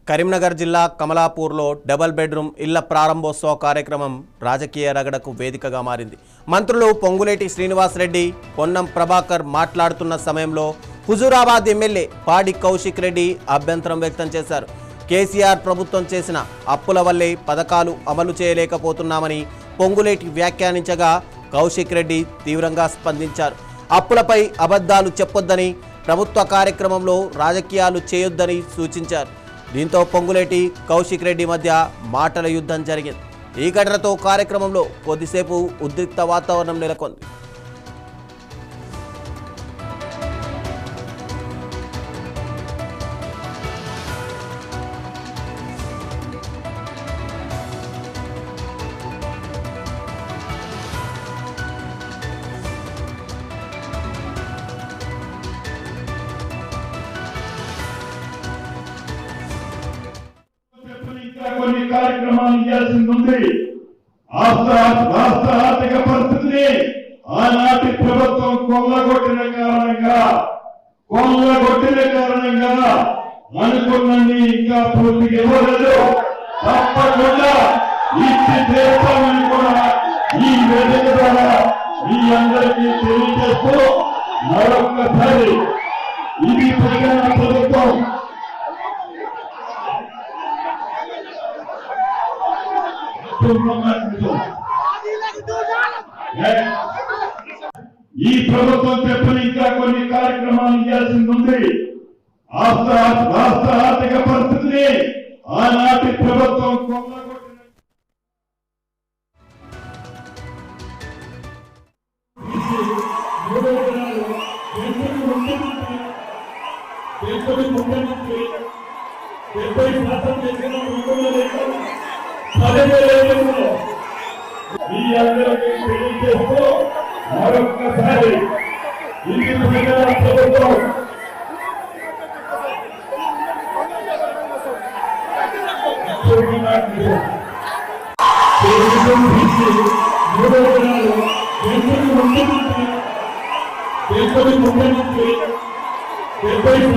కరీంనగర్ జిల్లా కమలాపూర్లో double bedroom ఇళ్ల ప్రారంభోత్సవ కార్యక్రమం రాజకీయ రగడకు వేదికగా మారింది. మంత్రులు పొంగులేటి శ్రీనివాసరెడ్డి, పొన్నం ప్రభాకర్ మాట్లాడుతున్న సమయంలో హుజూరాబాద్ ఎమ్మెల్యే పాడి కౌశిక్ రెడ్డి అభ్యంతరం వ్యక్తం చేశారు. కేసీఆర్ ప్రభుత్వం చేసిన అప్పుల వల్లే పథకాలు అమలు చేయలేకపోతున్నామని పొంగులేటి వ్యాఖ్యానించగా కౌశిక్ రెడ్డి తీవ్రంగా స్పందించారు. అప్పులపై అబద్ధాలు చెప్పొద్దని, ప్రభుత్వ కార్యక్రమంలో రాజకీయాలు చేయొద్దని సూచించారు. దీంతో పొంగులేటి కౌశిక్ రెడ్డి మధ్య మాటల యుద్ధం జరిగింది. ఈ ఘటనతో కార్యక్రమంలో కొద్దిసేపు ఉద్రిక్త వాతావరణం నెలకొంది. కొన్ని కార్యక్రమాలు చేయాల్సింది ఉంది. రాష్ట్ర ఆర్థిక పరిస్థితిని ఆనాటి ప్రభుత్వం కొల్లగొట్టిన కారణంగా అనుకున్నది ఇంకా పూర్తిగా ఇవ్వలేదు. తప్పకుండా ఇచ్చి తీర్చామని కూడా ఈ వేదిక ద్వారా మీ అందరికీ తెలియజేస్తూ మరొక్కసారి ఇది తెలంగాణ ప్రభుత్వం ఈ ప్రభుత్వం చెప్పిన ఇంకా కొన్ని కార్యక్రమాలు చేయాల్సింది ఉంది. రాష్ట్ర ఆర్థిక పరిస్థితిని ఆనాటి ప్రభుత్వం కొల్లగొట్టిన ముఖ్యమంత్రి 70% చేసిన మీ అందరికీ తెలియజేస్తూ మరొక్కసారి ఇది తెలంగాణ ప్రభుత్వం ముఖ్యమంత్రి